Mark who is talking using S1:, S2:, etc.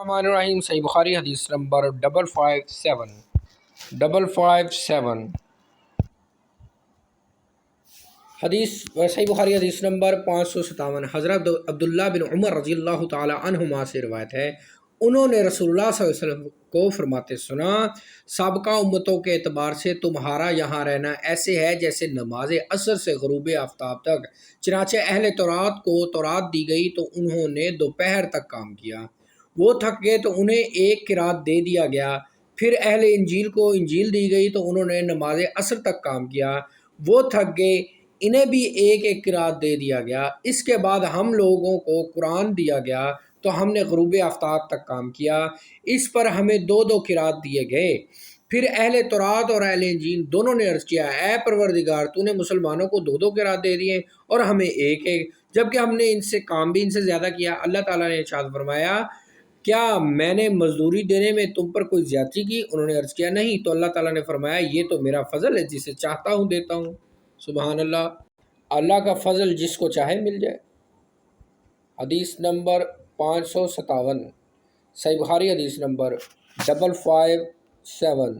S1: الرحمن الرحیم صحیح بخاری حدیث نمبر 557 حدیث صحیح بخاری حدیث نمبر 557 حضرت عبداللہ بن عمر رضی اللہ تعالی عنہما سے روایت ہے، انہوں نے رسول اللہ صلی اللہ علیہ وسلم کو فرماتے سنا، سابقہ امتوں کے اعتبار سے تمہارا یہاں رہنا ایسے ہے جیسے نماز عصر سے غروب آفتاب تک، چنانچہ اہل تورات کو تورات دی گئی تو انہوں نے دوپہر تک کام کیا، وہ تھک گئے تو انہیں ایک قرات دے دیا گیا، پھر اہل انجیل کو انجیل دی گئی تو انہوں نے نماز عصر تک کام کیا، وہ تھک گئے، انہیں بھی ایک ایک قرات دے دیا گیا، اس کے بعد ہم لوگوں کو قرآن دیا گیا تو ہم نے غروب آفتاب تک کام کیا، اس پر ہمیں دو دو قرات دیے گئے۔ پھر اہل تورات اور اہل انجیل دونوں نے عرض کیا، اے پروردگار تو نے مسلمانوں کو دو دو قرات دے دیے اور ہمیں ایک ایک، جبکہ ہم نے ان سے کام بھی ان سے زیادہ کیا۔ اللہ تعالیٰ نے ارشاد فرمایا، کیا میں نے مزدوری دینے میں تم پر کوئی زیادتی کی؟ انہوں نے عرض کیا نہیں، تو اللہ تعالیٰ نے فرمایا، یہ تو میرا فضل ہے، جسے چاہتا ہوں دیتا ہوں۔ سبحان اللہ، اللہ کا فضل جس کو چاہے مل جائے۔ حدیث نمبر 557 صحیح بخاری حدیث نمبر 557